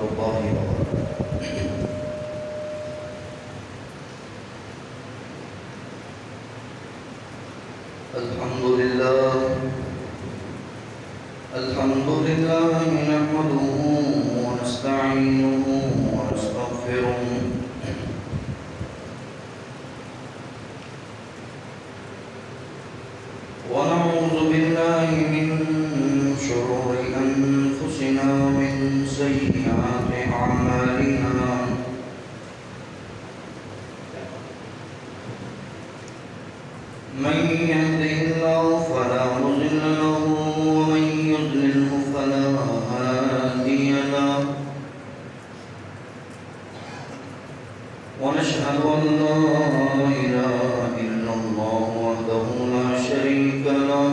الله وبركاته. الحمد لله نحمده ونستعينه ونستغفره ونعوذ بالله من شرور أنفسنا ومن سيئات أعمالنا. من يهده الله فلا مضل له ومن يضلله فلا هادي له. ونشهد أن لا إله إلا الله وحده لا شريك له.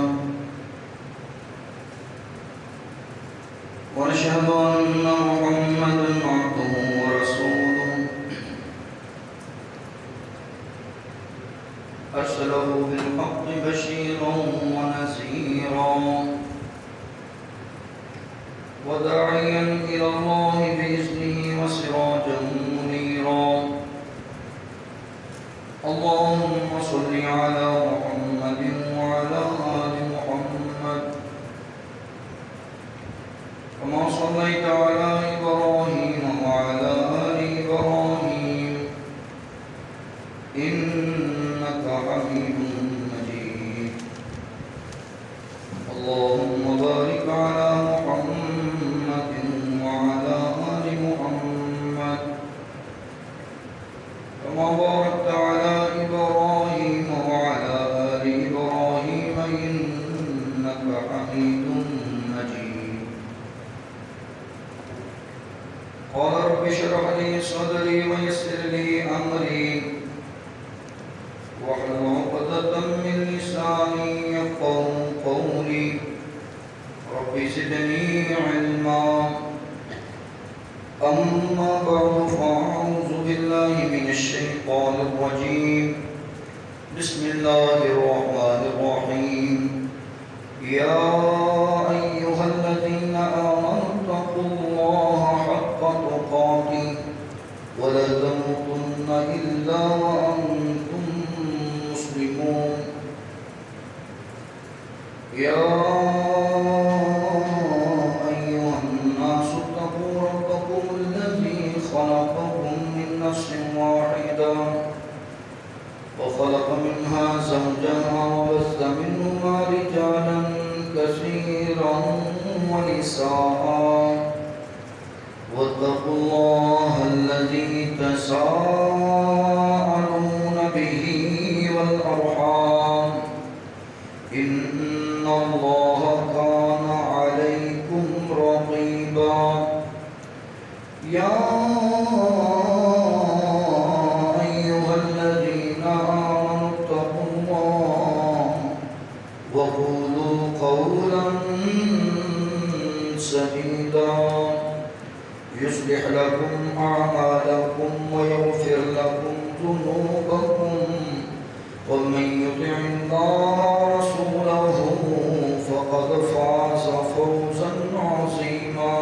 ونشهد أن محمدا عبده ورسوله أرسله بالحق بشيرا ونذيرا وداعيا إلى الله بإذنه وسراجا منيرا. اللهم صل على محمد وعلى آل محمد كما صليت على إبراهيم وعلى آل إبراهيم إنك حميد مجيد. اللهم بارك على محمد وعلى آل محمد كما باركت على إبراهيم وعلى آل إبراهيم إنك حميد مجيد. قال رب اشرح لي صدري ويسر لي أمري واحلل عقدة من لساني يفقهوا قولي. رب زدني علما. أما بعد فأعوذ بالله من الشيطان الرجيم. بسم الله الرحمن الرحيم. يا أيها الذين آمنوا اتقوا الله حق تقاته ولا تموتن إلا وأنتم مسلمون. يا أيها الناس اتقوا ربكم الذي خلقكم من نفس واحدة وخلق منها زوجها وبث منهما رجالا كثيرا ونساء واتقوا الله الذي تساءلون به والأرحام إن الله كان عليكم رقيبا. يا أيها الذين آمنوا اتقوا الله وقولوا قولا سديدا يصلح لكم أعمالكم ويغفر لكم ذنوبكم ومن يطع الله ورسوله فقد فاز فوزا عظيما.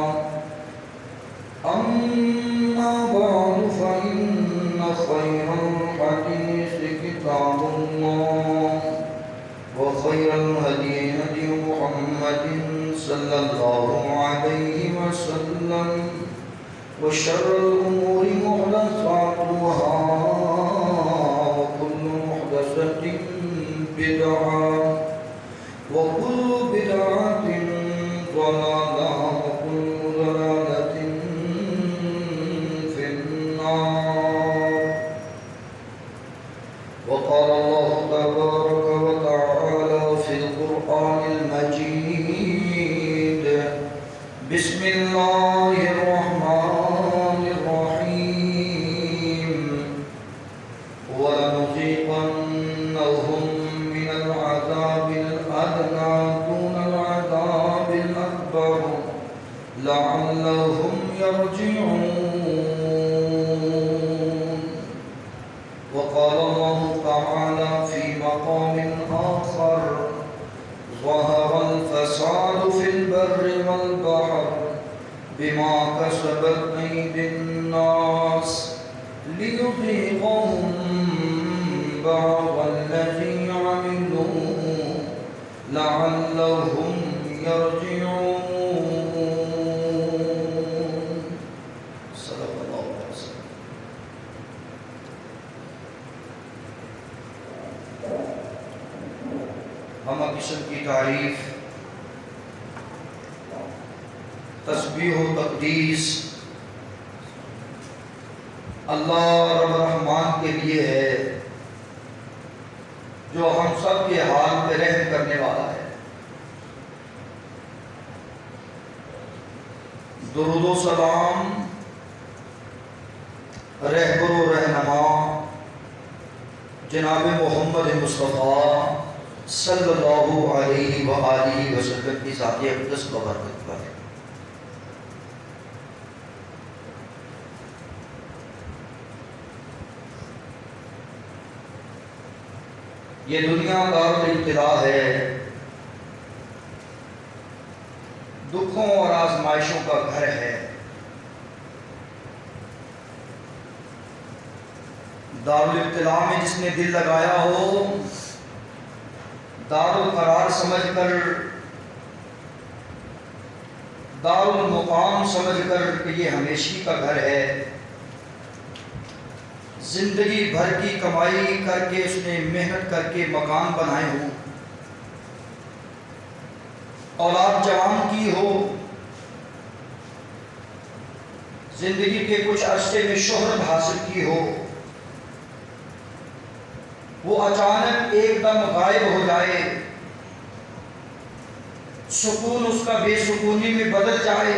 أما بعد فإن خير الحديث كتاب الله وخير الهدي هدي محمد صلى الله عليه وسلم وشر الأمور محدثاتها وكل محدثة بدعة وكل بدعة ضلالة وكل ضلالة في النار. وقال الله تبارك وتعالى في القرآن المجيد. بسم الله الرحمن الرحيم. ولنذيقنهم من العذاب الأدنى دون العذاب الأكبر لعلهم يرجعون. وقال الله تعالى في مقام آخر. ظهر الفساد في البر والبحر بما كسبت أيدي الناس ليذيقهم بعض الذي عملوا لعلهم يرجعون. صدق اللہ علیہ وسلم. ہم قسم کی تعریف، تسبیح و تقدیس اللہ رب الرحمن کے لیے ہے، جو ہم سب کے حال پہ رحم کرنے والا ہے. درود و سلام رہبر و رہنما جناب محمد مصطفیٰ صلی اللہ علیہ وآلہ وسلم کی ذات اقدس و برکت پر. یہ دنیا دارالابتلاء ہے، دکھوں اور آزمائشوں کا گھر ہے. دارالابتلاء میں جس نے دل لگایا ہو، دارالقرار سمجھ کر، دارالمقام سمجھ کر کہ یہ ہمیشگی کا گھر ہے، زندگی بھر کی کمائی کر کے اس نے محنت کر کے مکان بنائے ہوں، اولاد جوان کی ہو، زندگی کے کچھ عرصے میں شہرت حاصل کی ہو، وہ اچانک ایک دم غائب ہو جائے، سکون اس کا بے سکونی میں بدل جائے،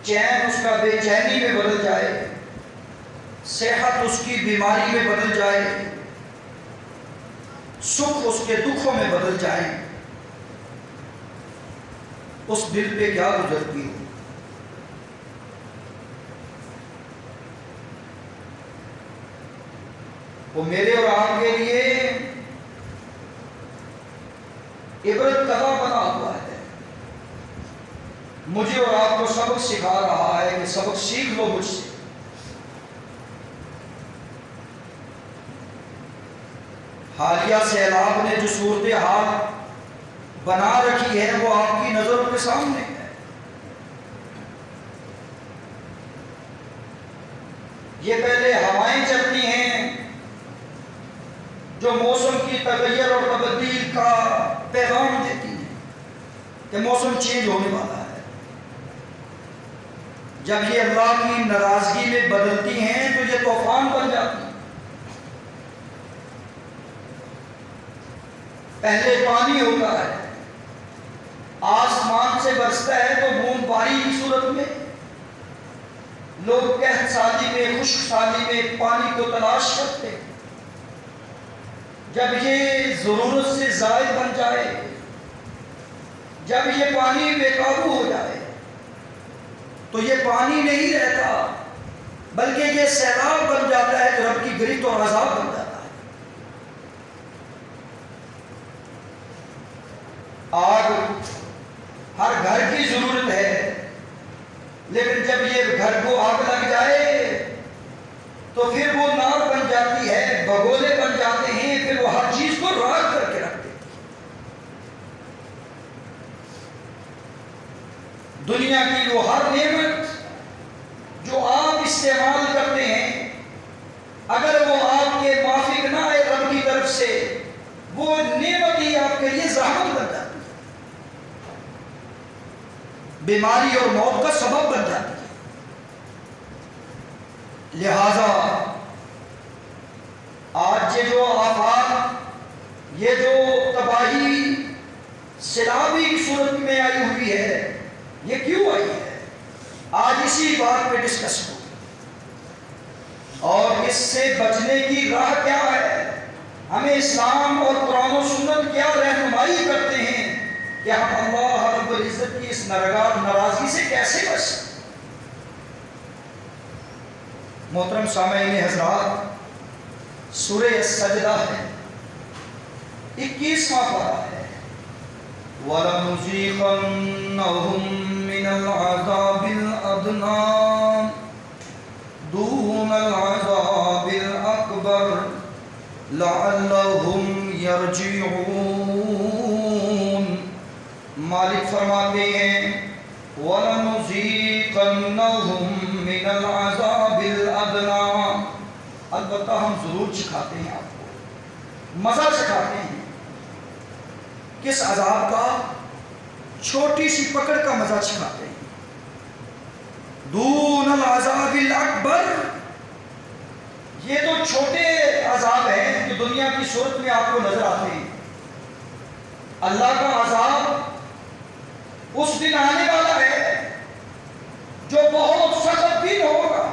چین اس کا بے چینی میں بدل جائے، صحت اس کی بیماری میں بدل جائے، سکھ اس کے دکھوں میں بدل جائے، اس دل پہ کیا گزرتی ہو؟ وہ میرے اور آپ کے لیے عبرت کا بنا ہوا ہے. مجھے اور آپ کو سبق سکھا رہا ہے کہ سبق سیکھ لو مجھ سے. حالیہ سیلاب نے جو صورتحال بنا رکھی ہے وہ آپ کی نظروں کے سامنے ہے. یہ پہلے ہوائیں چلتی ہیں جو موسم کی تغیر اور تبدیل کا پیغام دیتی ہیں کہ موسم چینج ہونے والا ہے. جب یہ اللہ کی ناراضگی میں بدلتی ہیں تو یہ طوفان بن جاتی ہیں. پہلے پانی ہوتا ہے، آسمان سے برستا ہے تو بوند باری کی صورت میں لوگ قحط سالی میں، خشک سالی میں پانی کو تلاش کرتے ہیں. جب یہ ضرورت سے زائد بن جائے، جب یہ پانی بے قابو ہو جائے تو یہ پانی نہیں رہتا بلکہ یہ سیلاب بن جاتا ہے جو رب کی گرفت اور عذاب بن جاتا ہے. آگ ہر گھر کی ضرورت ہے، لیکن جب یہ گھر کو آگ لگ جائے تو پھر وہ نار بن جاتی ہے، بگولے بن جاتے ہیں، پھر وہ ہر چیز کو راکھ کر کے رکھتے ہیں. دنیا کی وہ ہر نعمت جو آپ استعمال کرتے ہیں، اگر وہ آپ کے موافق نہ آئے رب کی طرف سے، وہ نعمت ہی آپ کے لیے زحمت بن جاتی ہے، بیماری اور موت کا سبب بن جاتی ہے. لہذا آج یہ جو آفات، یہ جو تباہی سیلابی کی صورت میں آئی ہوئی ہے، یہ کیوں آئی ہے؟ آج اسی بات پہ ڈسکس ہو، اور اس سے بچنے کی راہ کیا ہے. ہمیں اسلام اور قرآن و سنت کیا رہنمائی کرتے ہیں کہ ہم اللہ رب العزت کی اس ناراضگی سے کیسے بچ سکیں. محترم سامعین حضرات، سورہ السجدہ ہے، 21واں پارہ ہے. وَلَنُذِيقَنَّهُم العذاب الأدنى دون العذاب الأكبر لعلهم يرجعون۔ مالک فرماتے ہیں وَلَنُذِيقَنَّهُم مِّنَ الْعَذَابِ الْأَدْنَىٰ، البتہ ہم ضرور چکھاتے ہیں آپ کو، مزہ چکھاتے ہیں۔ کس عذاب کا؟ چھوٹی سی پکڑ کا مزہ چکھاتے ہیں۔ دون العذاب الاکبر، یہ تو چھوٹے عذاب ہیں جو دنیا کی صورت میں آپ کو نظر آتے ہیں۔ اللہ کا عذاب اس دن آنے والا ہے جو بہت سخت دن ہوگا،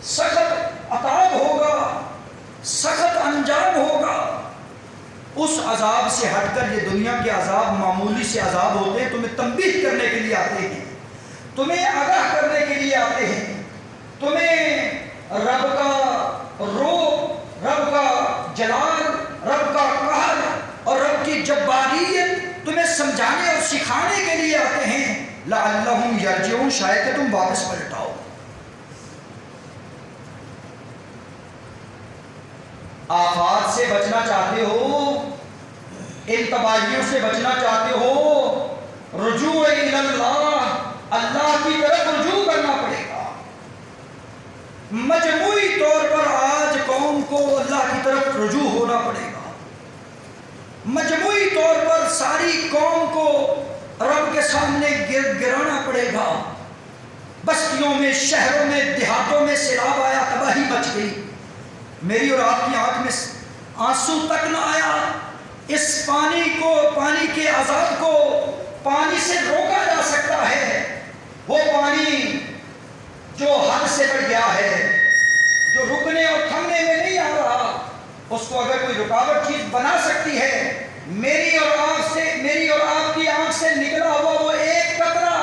سخت عذاب ہوگا، سخت انجام ہوگا۔ اس عذاب سے ہٹ کر یہ دنیا کے عذاب معمولی سے عذاب ہوتے ہیں، تمہیں تنبیہ کرنے کے لیے آتے ہیں، تمہیں آگاہ کرنے کے لیے آتے ہیں، تمہیں رب کا روح، رب کا جلال، رب کا قہر اور رب کی جباریت تمہیں سمجھانے اور سکھانے کے لیے آتے ہیں۔ لعلہم یرجعون، شاید کہ تم واپس پلٹ آؤ۔ آفات سے بچنا چاہتے ہو، ان تباہیوں سے بچنا چاہتے ہو، رجوع الی اللہ، اللہ کی طرف رجوع کرنا پڑے گا۔ مجموعی طور پر آج قوم کو اللہ کی طرف رجوع ہونا پڑے گا۔ مجموعی طور پر ساری قوم کو رب کے سامنے گرانا پڑے گا۔ بستیوں میں، شہروں میں، دیہاتوں میں سیلاب آیا، تباہی مچ گئی، میری اور آپ کی آنکھ میں آنسو تک نہ آیا۔ اس پانی کو، پانی کے عذاب کو پانی سے روکا جا سکتا ہے، وہ پانی جو حد سے بڑھ گیا ہے، جو رکنے اور تھمنے میں نہیں آ رہا، اس کو اگر کوئی رکاوٹ چیز بنا سکتی ہے، میری اور آپ کی آنکھ سے نکلا ہوا وہ ایک قطرہ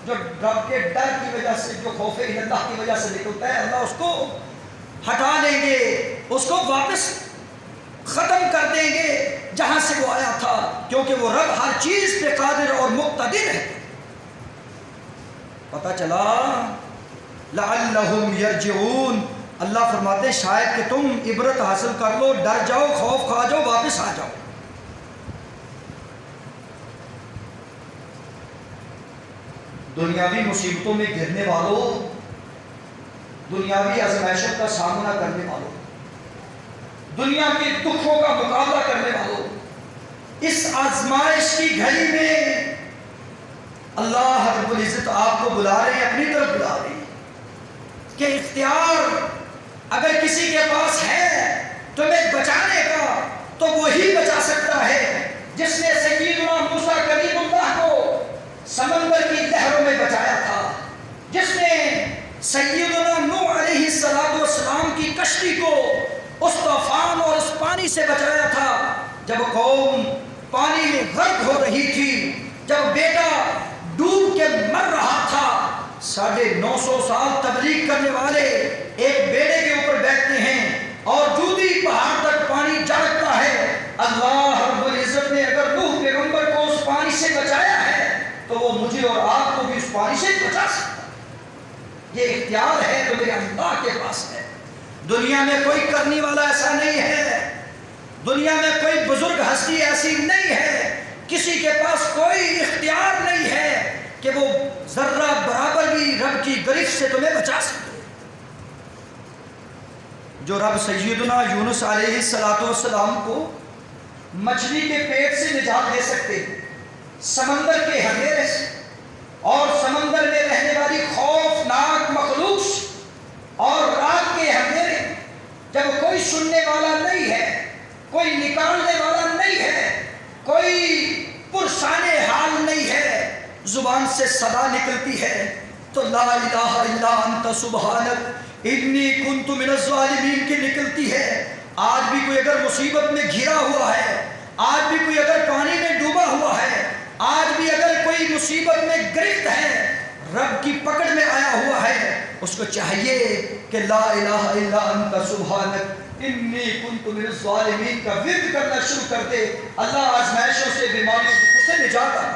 جو رب کے ڈر کی وجہ سے، جو خوف اللہ کی وجہ سے نکلتا ہے، اللہ اس کو ہٹا دیں گے، اس کو واپس ختم کر دیں گے جہاں سے وہ آیا تھا، کیونکہ وہ رب ہر چیز پہ قادر اور مقتدر ہے۔ پتہ چلا لعلہم یرجعون، اللہ فرماتے ہیں شاید کہ تم عبرت حاصل کر لو، ڈر جاؤ، خوف کھا جاؤ، واپس آ جاؤ۔ دنیاوی مصیبتوں میں گرنے والوں، دنیاوی آزمائشوں کا سامنا کرنے والوں، دنیا کے دکھوں کا مقابلہ کرنے والوں، اس آزمائش کی گھڑی میں اللہ رب العزت آپ کو بلا رہے ہیں، اپنی طرف بلا رہے ہیں کہ اختیار اگر کسی کے پاس ہے تمہیں بچانے کا تو وہی بچا سکتا ہے جس نے سیدنا موسیٰ کلیم اللہ کو سمندر کی لہروں میں بچایا تھا، جس نے سیدنا نوح علیہ السلام کی کشتی کو اس طوفان اور اس پانی سے بچایا تھا، جب قوم پانی میں غرق ہو رہی تھی، جب بیٹا ڈوب کے مر رہا تھا۔ 950 سال تبلیغ کرنے والے ایک بیڑے کے اوپر بیٹھتے ہیں اور جودی پہاڑ تک پانی جھلکتا ہے۔ اللہ رب العزت نے اگر نوح پیغمبر کو اس پانی سے بچایا ہے تو وہ مجھے اور آپ کو بھی اس پانی سے بچا سکتا ہے۔ یہ اختیار ہے جو میرے اللہ کے پاس ہے۔ دنیا میں کوئی کرنے والا ایسا نہیں ہے، دنیا میں کوئی بزرگ ہستی ایسی نہیں ہے، کسی کے پاس کوئی اختیار نہیں ہے کہ وہ ذرہ برابر بھی رب کی گرفت سے تمہیں بچا سکے۔ جو رب سیدنا یونس علیہ السلام کو مچھلی کے پیٹ سے نجات دے سکتے، سمندر کے اندھیرے سے اور سمندر میں رہنے والی خوفناک مخلوق اور رات کے اندھیرے، جب کوئی سننے والا نہیں ہے، کوئی نکالنے والا نہیں ہے، کوئی پرسان حال نہیں ہے، زبان سے صدا نکلتی ہے تو لا الہ الا انت سبحانک انی کنت من الظالمین کی نکلتی ہے۔ آج بھی کوئی اگر مصیبت میں گھرا ہوا ہے، آج بھی کوئی اگر پانی میں ڈوبا ہوا ہے، آج بھی اگر کوئی مصیبت میں گرفت ہے، رب کی پکڑ میں آیا ہوا ہے، اس کو چاہیے کہ لا الہ الا انت سبحانک انی کنت من الظالمین کا ورد کرنا شروع کر دے۔ اللہ آزمائشوں سے، بیماریوں سے اسے نجات عطا۔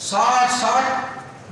60-60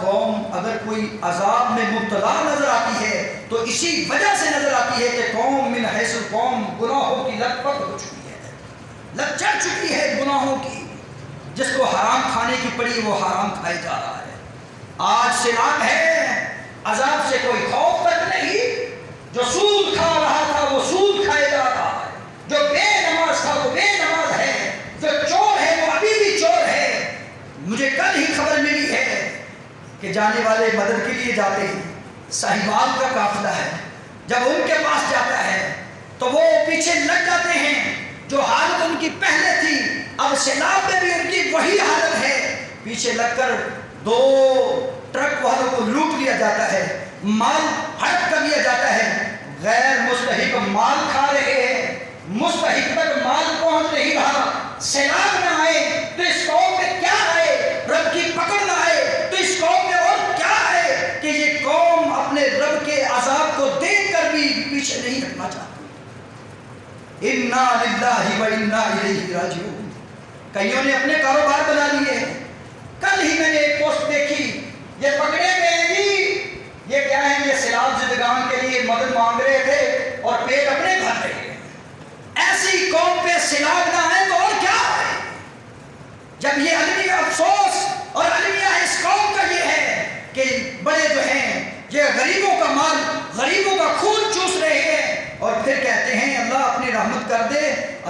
قوم اگر کوئی عذاب میں مبتلا نظر آتی ہے تو اسی وجہ سے نظر آتی ہے کہ قوم من حیث القوم گناہوں کی لت پت ہو چکی ہے، لت چڑھ چکی ہے گناہوں کی، جس کو حرام کھانے کی پڑی وہ حرام کھائے جا رہا ہے۔ آج سیلاب ہے، عذاب سے کوئی خوف تک نہیں، جو سود کھا رہا تھا وہ سود کھائے جا رہا ہے، جو بے نماز تھا وہ بے نماز ہے، جو چور ہے وہ ابھی بھی چور ہے۔ مجھے کل ہی خبر ملی ہے کہ جانے والے مدد کے لیے جاتے ہیں، صاحبان کا قافلہ ہے، جب ان کے پاس جاتا ہے تو وہ پیچھے لگ جاتے ہیں، جو حالت ان کی پہلے تھی اب سیلاب میں بھی ان کی وہی حالت ہے، پیچھے لگ کر 2 ٹرک والوں کو لوٹ لیا جاتا ہے، مال ہڑپ کر لیا جاتا ہے، غیر مستحق مال کھا رہے ہیں، مستحق تک مال پہنچ نہیں رہا۔ سیلاب نہ آئے تو اس قوم میں کیا آئے، رب کی پکڑ نہ آئے تو اس قوم میں اور کیا آئے کہ یہ قوم اپنے رب کے عذاب کو دیکھ کر بھی پیچھے نہیں ہٹنا چاہتی۔ انا للہ و انا الیہ راجعون۔ کئیوں نے اپنے کاروبار بنا لیے ہیں۔ کل ہی میں نے ایک پوسٹ دیکھی، یہ پکڑے گئے جی، یہ کیا ہے، یہ سیلاب زدگان کے لیے مدد مانگ رہے تھے اور پیٹ اپنے بھر رہے ہیں۔ ایسی قوم پہ سیلاب نہ آئے تو اور کیا آئے؟ جب یہ المیہ افسوس اور المیہ اس قوم کا یہ ہے کہ بڑے جو ہیں یہ غریبوں کا مال، غریبوں کا خون چوس رہے ہیں، اور پھر کہتے ہیں اللہ اپنی رحمت کر دے۔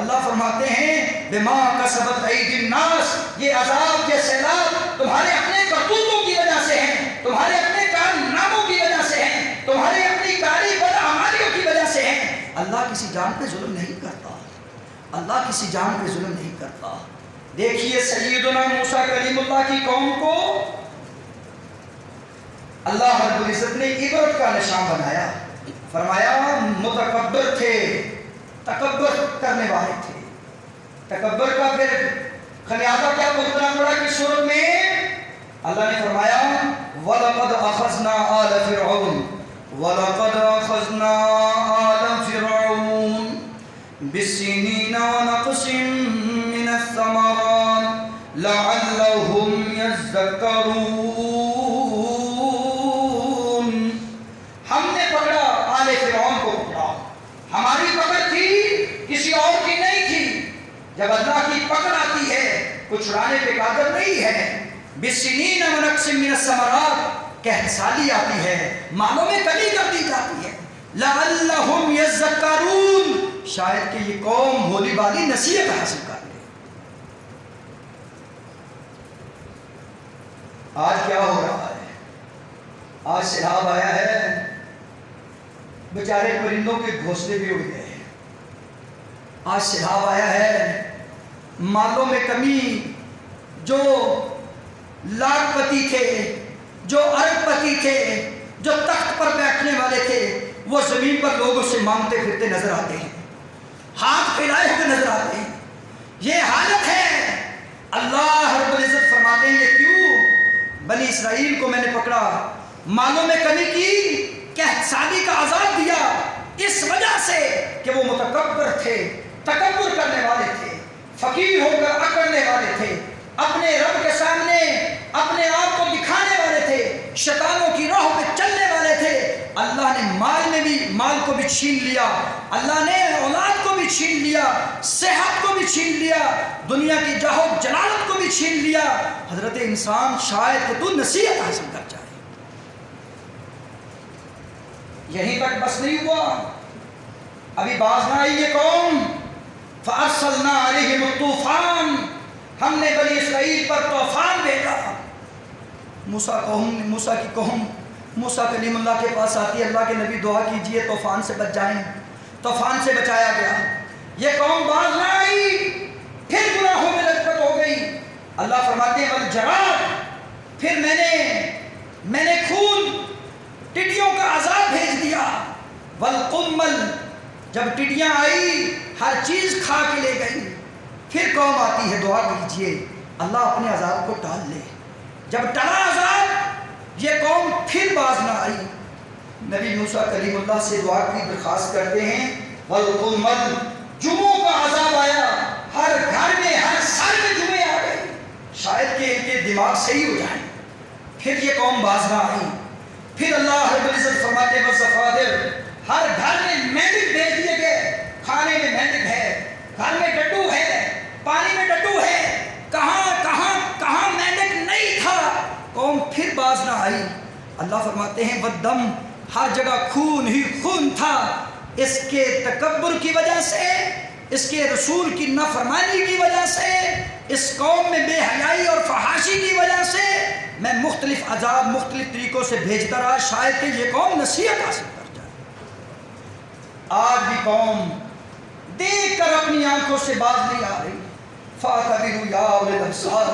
اللہ فرماتے ہیں بما کسبت ایدی الناس، یہ عذاب، یہ سیلاب تمہارے اپنے کرتوتوں کی وجہ سے ہیں، تمہارے اپنے کارناموں کی وجہ سے ہیں، تمہاری اپنی کاری بدعمالیوں کی وجہ سے ہیں۔ اللہ کسی جان پہ ظلم نہیں کرتا، اللہ کسی جان پہ ظلم نہیں کرتا۔ دیکھیے سیدنا موسیٰ کلیم اللہ کی قوم کو اللہ رب العزت نے عبرت کا نشان بنایا، فرمایا متکبر تھے، تکبر کرنے والے تھے۔ تکبر کا پھر خمیازہ کیا بھگتنا پڑا کس صورت میں؟ اللہ نے فرمایا وَلَقَدْ أَخَذْنَا آلَ فِرْعَوْنَ وَلَقَدْ أَخَذْنَا آلَ فِرْعَوْنَ بِالسِّنِينَ وَنَقْصٍ مِّنَ الثَّمَرَاتِ لَعَلَّهُمْ يَذَّكَّرُونَ۔ ہم نے پکڑا آل فرعون کو، پکڑا، ہماری پکڑ تھی، کسی اور کی نہیں تھی۔ جب اللہ کی پکڑ آتی ہے کچھ چھڑانے پہ قادر نہیں ہے۔ بِالسِّنِينَ وَنَقْصٍ مِّنَ الثَّمَرَاتِ، قحط سالی آتی ہے، مالوں میں کمی کر دی جاتی ہے۔ لَعَلَّهُمْ يَذَّكَّرُونَ، شاید کہ یہ قوم بھولی بالی نصیحت حاصل کر لے۔ آج کیا ہو رہا ہے؟ آج سیلاب آیا ہے، بیچارے پرندوں کے گھونسلے بھی اڑ گئے ہیں۔ آج سیلاب آیا ہے، مالوں میں کمی، جو لاکھ پتی تھے، جو ارب پتی تھے، جو تخت پر بیٹھنے والے تھے، وہ زمین پر لوگوں سے مانگتے پھرتے نظر آتے ہیں، ہاتھ پھیلائے ہوئے نظر آتے ہیں۔ یہ حالت ہے۔ اللہ رب العزت فرماتے ہیں یہ کیوں؟ بنی اسرائیل کو میں نے پکڑا، مالوں میں کمی کی، قحط سالی کا عذاب دیا، اس وجہ سے کہ وہ متکبر تھے، تکبر کرنے والے تھے، فقیر ہو کر اکڑنے والے تھے، اپنے رب کے سامنے اپنے آپ کو دکھانے والے تھے، شیطانوں کی راہ پہ چلنے والے تھے۔ اللہ نے مال کو بھی چھین لیا، اللہ نے اولاد کو بھی چھین لیا، صحت کو بھی چھین لیا، دنیا کی جاہ و جلالت کو بھی چھین لیا۔ حضرت انسان شاید کہ تو نصیحت حاصل کر جائے۔ یہیں تک بس نہیں ہوا، ابھی باز نہ آئی یہ قوم۔ فَأَرْسَلْنَا عَلَيْهِمُ الطُّوفَانَ، ہم نے بنی اسرائیل پر طوفان بھیجا۔ موسیٰ کی قوم موسیٰ کلیم اللہ کے پاس آتی ہے، اللہ کے نبی دعا کیجئے طوفان سے بچ جائیں۔ طوفان سے بچایا گیا، یہ قوم باز نہ آئی، پھر گناہوں میں لطپت ہو گئی۔ اللہ فرماتے ہیں وَالْجَرَادِ، پھر میں نے خون، ٹڈیوں کا عذاب بھیج دیا۔ وَالْقُمَّلِ، جب ٹڈیاں آئی ہر چیز کھا کے لے گئی۔ پھر قوم آتی ہے، دعا کیجئے اللہ اپنے عذاب کو ٹال لے۔ جب ٹلا عذاب، یہ قوم پھر باز نہ آئی۔ نبی موسیٰ کلیم اللہ سے دعا کی درخواست کرتے ہیں وَالْقُمَّلِ، جمعوں کا عذاب آیا، ہر گھر میں ہر سال میں جمعے آ گئے، شاید کہ ان کے دماغ صحیح ہو جائیں۔ پھر یہ قوم باز نہ آئی. پھر اللہ رب العزت فرماتے ہیں وَالزَّفَادِرِ، ہر گھر میں مینڈک بھیج دیے گئے. کھانے میں مینڈک ہے، گھر میں ڈڈو ہے، پانی میں ڈڈو ہے. کہاں مینڈک نہیں تھا. قوم پھر باز نہ آئی. اللہ فرماتے ہیں وَالدَّمُ، ہر جگہ خون ہی خون تھا. اس کے تکبر کی وجہ سے، اس کے رسول کی نافرمانی کی وجہ سے، اس قوم میں بے حیائی اور فحاشی کی وجہ سے میں مختلف عذاب مختلف طریقوں سے بھیجتا رہا، شاید کہ یہ قوم نصیحت حاصل کر جائے. آج بھی قوم دیکھ کر اپنی آنکھوں سے باز نہیں آ رہی. فَاعْتَبِرُوا يَا أُولِي الْأَبْصَارِ،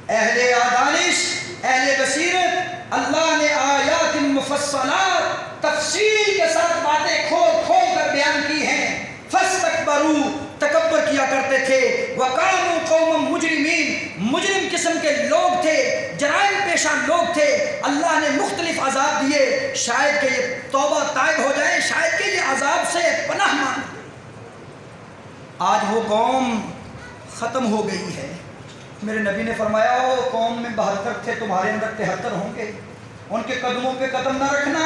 اہل دانش، اہل بصیرت، اللہ نے آیات مفصلات تفصیل کے ساتھ باتیں کھول کھول کر بیان کی ہیں. فَاسْتَكْبَرُوا، تکبر کیا کرتے تھے. وَكَانُوا قَوْمًا مُجْرِمِينَ، مجرم قسم کے لوگ تھے، جرائم پیشہ لوگ تھے. اللہ نے مختلف عذاب دیے، شاید کہ یہ توبہ طائب ہو جائیں، شاید کہ یہ عذاب سے پناہ مانگیں. آج وہ قوم ختم ہو گئی ہے. میرے نبی نے فرمایا وہ قوم میں 72 تھے، تمہارے اندر 73 ہوں گے. ان کے قدموں پہ قدم نہ رکھنا،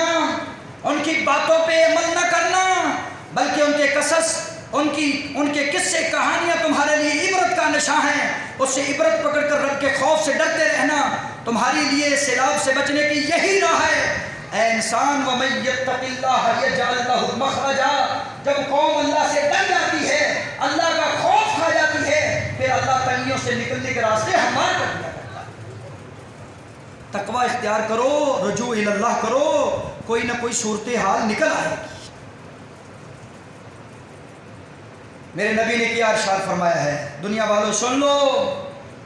ان کی باتوں پہ عمل نہ کرنا، بلکہ ان کے قصص، ان کے قصے کہانیاں تمہارے لیے عبرت کا نشاں ہیں. اس سے عبرت پکڑ کر رب کے خوف سے ڈرتے رہنا تمہارے لیے سیلاب سے بچنے کی یہی راہ ہے. اے انسان، وَمَن يَتَّقِ اللَّهَ يَجْعَلْ لَهُ مَخْرَجًا، جب قوم اللہ سے ڈر جاتی ہے، اللہ کا خوف کھا جاتی ہے، پھر اللہ تنگیوں سے نکلنے کے راستے ہموار کر دیا کرتا ہے. تقوی اختیار کرو، رجوع الی اللہ کرو، کوئی نہ کوئی صورتحال نکل آئے گی. میرے نبی نے کیا ارشاد فرمایا ہے، دنیا والوں سن لو،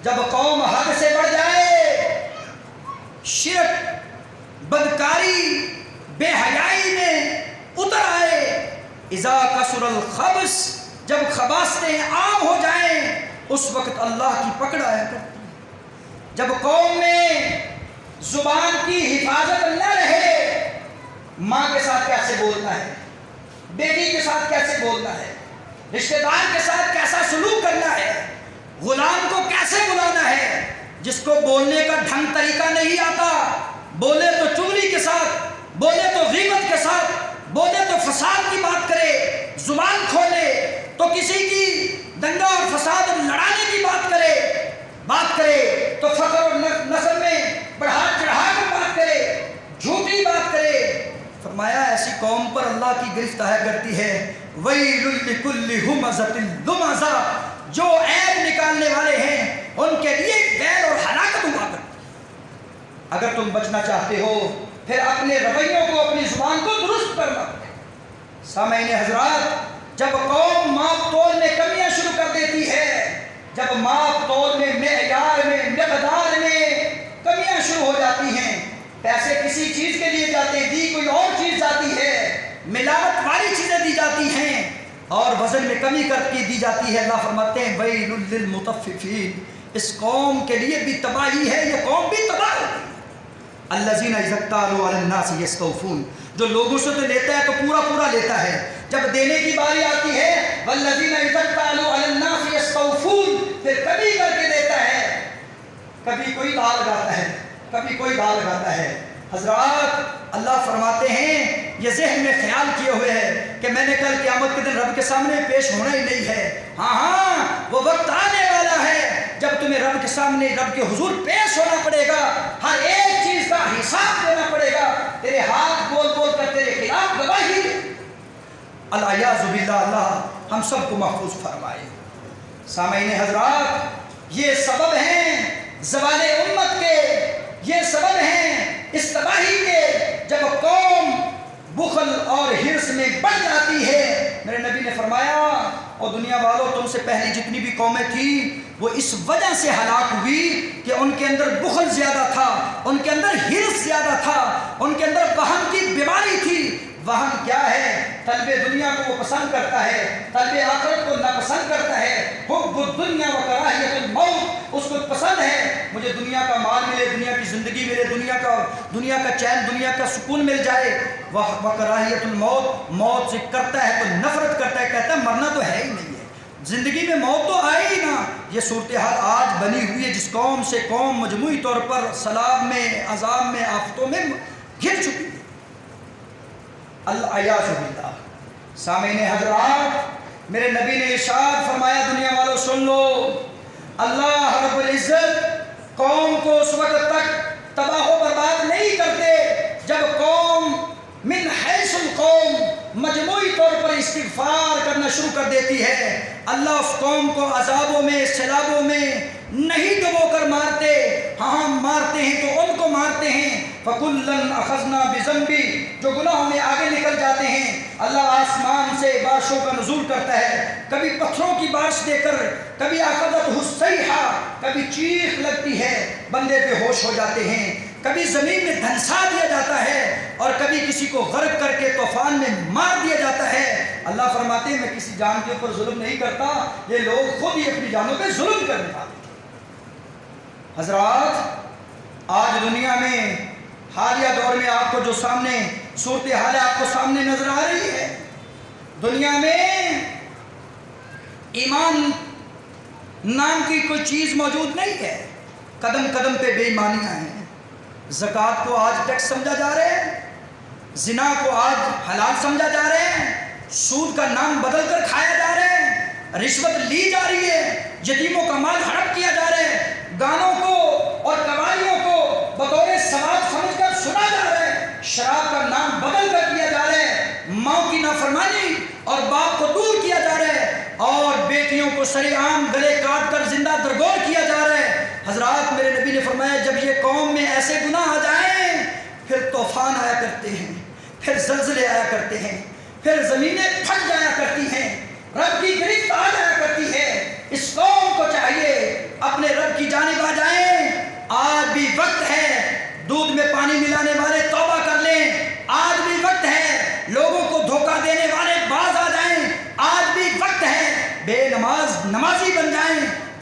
جب قوم حد سے بڑھ جائے، شرک، بدکاری، بے حیائی میں اتر آئے، اذا کثر الخبث، جب خباثتیں عام ہو جائیں، اس وقت اللہ کی پکڑ آیا کرتی ہے. جب قوم میں زبان کی حفاظت نہ رہے، ماں کے ساتھ کیسے بولنا ہے، بیٹی کے ساتھ کیسے بولنا ہے، رشتہ دار کے ساتھ کیسا سلوک کرنا ہے، غلام کو کیسے بلانا ہے، جس کو بولنے کا ڈھنگ طریقہ نہیں آتا، بولے تو چغلی کے ساتھ، بولے تو غیبت کے ساتھ، بولے تو فساد کی بات کرے، زبان کھولے تو کسی کی دنگا اور فساد اور لڑانے کی بات کرے تو فخر اور نسل میں بڑھا چڑھا کر بات کرے، جھوٹی بات کرے. فرمایا ایسی قوم پر اللہ کی گرفت آیا کرتی ہے. وَيْلٌ لِكُلِّ هُمَزَةٍ لُمَزَةٍ، جو عیب نکالنے والے ہیں ان کے لیے ویل اور ہلاکت ہوا کرتی. اگر تم بچنا چاہتے ہو پھر اپنے رویوں کو، اپنی زبان کو درست کرنا. سامعین حضرات، جب قوم ماپ تول میں کمیاں شروع کر دیتی ہے، جب ماپ تول میں، معیار میں، مقدار میں کمیاں شروع ہو جاتی ہیں، پیسے کسی چیز کے لیے جاتے ہیں، دی کوئی اور چیز جاتی ہے، ملاوٹ والی چیزیں دی جاتی ہیں اور وزن میں کمی کر کے دی جاتی ہے، اللہ فرماتے ہیں وَيْلٌ لِّلْمُطَفِّفِينَ، اس قوم کے لیے بھی تباہی ہے، یہ قوم بھی تباہ ہو گئی. الذین اذا اکتالوا علی الناس یستوفون، جو لوگوں سے تو لیتا ہے تو پورا پورا لیتا ہے، جب دینے کی باری آتی ہے والذین اذا اکتالوا علی الناس یستوفون، پھر کبھی کر کے دیتا ہے، کبھی کوئی دال لگاتا ہے، کبھی کوئی دال لگاتا ہے. حضرات، اللہ فرماتے ہیں یہ ذہن میں خیال کیے ہوئے ہے کہ میں نے کل قیامت کے دن رب کے سامنے پیش ہونا ہی نہیں ہے. ہاں وہ وقت آنے والا ہے جب تمہیں رب کے سامنے، رب کے حضور پیش ہونا پڑے گا، ہر ایک چیز کا حساب دینا پڑے گا. تیرے ہاتھ بول بول کر تیرے خلاف گواہی دے. العیاذ باللہ، اللہ ہم سب کو محفوظ فرمائے. سامعین حضرات، یہ سبب ہیں زوال امت کے، یہ سبب ہیں اس تباہی کے، جب قوم بخل اور حرص میں بڑھ جاتی ہے. میرے نبی نے فرمایا اور دنیا والوں، تم سے پہلی جتنی بھی قومیں تھیں وہ اس وجہ سے ہلاک ہوئی کہ ان کے اندر بخل زیادہ تھا، ان کے اندر حرص زیادہ تھا، ان کے اندر وہن کی بیماری تھی. وہن کیا ہے؟ طلب دنیا کو وہ پسند کرتا ہے، طلب آخرت کو ناپسند کرتا ہے. حب الدنیا و کراہیت الموت، اس کو پسند ہے مجھے دنیا کا مال ملے، دنیا کی زندگی ملے، دنیا کا چین، دنیا کا سکون مل جائے. و کراہیت الموت، موت سے کرتا ہے تو نفرت کرتا ہے، کہتا ہے مرنا تو ہے ہی نہیں ہے، زندگی میں موت تو آئی ہی نا. یہ صورتحال آج بنی ہوئی ہے جس قوم سے قوم مجموعی طور پر سیلاب میں، عذاب میں، آفتوں میں گر چکی ہے. الیاذ باللہ. سامعین حضرات، میرے نبی نے ارشاد فرمایا، دنیا والوں سن لو، اللہ رب العزت قوم کو اس وقت تک تباہ و برباد نہیں کرتے جب قوم من حیث القوم مجموعی طور پر استغفار کرنا شروع کر دیتی ہے. اللہ اس قوم کو عذابوں میں، سیلابوں میں نہیں ڈبو کر مارتے، ہاں مارتے ہیں تو ان کو مارتے ہیں. فَكُلًّا أَخَذْنَا بِذَنْبِهِ، جو گناہوں میں آگے نکل جاتے ہیں اللہ آسمان سے بارشوں کا نزول کرتا ہے، کبھی پتھروں کی بارش دے کر، کبھی أَخَذَتْهُ الصَّيْحَةُ، کبھی چیخ لگتی ہے بندے بے ہوش ہو جاتے ہیں، کبھی زمین میں دھنسا دیا جاتا ہے اور کبھی کسی کو غرق کر کے طوفان میں مار دیا جاتا ہے. اللہ فرماتے ہیں میں کسی جان کے اوپر ظلم نہیں کرتا، یہ لوگ خود ہی اپنی جانوں پہ ظلم کرنے والے. حضرات، آج دنیا میں حالیہ دور میں آپ کو جو سامنے صورتحال آپ کو سامنے نظر آ رہی ہے، دنیا میں ایمان نام کی کوئی چیز موجود نہیں ہے. قدم قدم پہ بے ایمانیاں ہیں. زکوٰۃ کو آج ٹیکس سمجھا جا رہا ہے، زنا کو آج حلال سمجھا جا رہا ہے، سود کا نام بدل کر کھایا جا رہا ہے، رشوت لی جا رہی ہے، یتیموں کا مال ہڑپ کیا جا رہا ہے، گانوں کو اور قوالیوں کو بطور ثواب سمجھ کر سنا جا رہا ہے، شراب کا نام بدل کر کیا جا رہا ہے، ماں کی نافرمانی اور باپ کو دور کیا جا رہا ہے، اور بیٹیوں کو سرِ عام گلے کاٹ کر زندہ درگور کیا جا رہا ہے. حضرات، میرے نبی نے فرمایا جب یہ قوم میں ایسے گناہ آ جائیں پھر طوفان آیا کرتے ہیں، پھر زلزلے آیا کرتے ہیں، پھر زمینیں پھٹ جایا کرتی ہیں، رب کی گرفت آ جایا کرتی ہے. اس قوم کو چاہیے اپنے رب کی جانب آ جائیں. آج بھی وقت ہے دودھ میں پانی ملانے والے توبہ کر لیں. آج بھی وقت ہے لوگوں کو دھوکہ دینے والے باز آ جائیں. آج بھی وقت ہے بے نماز نمازی بن جائیں.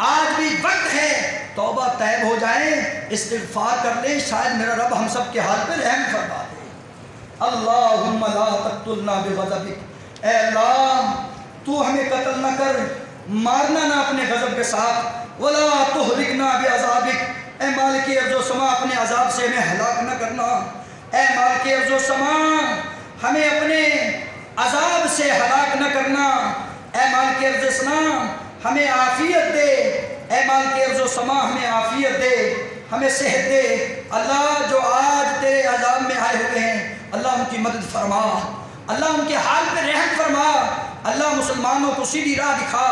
آج بھی وقت ہے توبہ طیب ہو جائیں، استغفار کر لیں. شاید میرا رب ہم سب کے حال پہ رحم فرما دے. اللہم لا تقتلنا بغضبک، اے اللہ تو ہمیں قتل نہ کر، مارنا نہ اپنے غضب کے ساتھ. ولا تہلکنا بعذابک، اے مالک ارض و سما اپنے عذاب سے ہمیں ہلاک نہ کرنا. اے مالک ارض و سما ہمیں اپنے عذاب سے ہلاک نہ کرنا. اے مالک ارض و سما ہمیں عافیت دے. اے مالک ارض و سما ہمیں عافیت دے، ہمیں صحت دے. اللہ جو آج تیرے عذاب میں آئے ہوئے ہیں اللہ ان کی مدد فرما، اللہ ان کے حال پہ رحم فرما. اللہ مسلمانوں کو سیدھی راہ دکھا.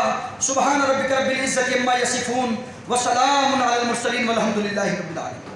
سبحان ربک رب العزت عما یصفون وسلام علی المرسلین والحمد للہ رب العالمین.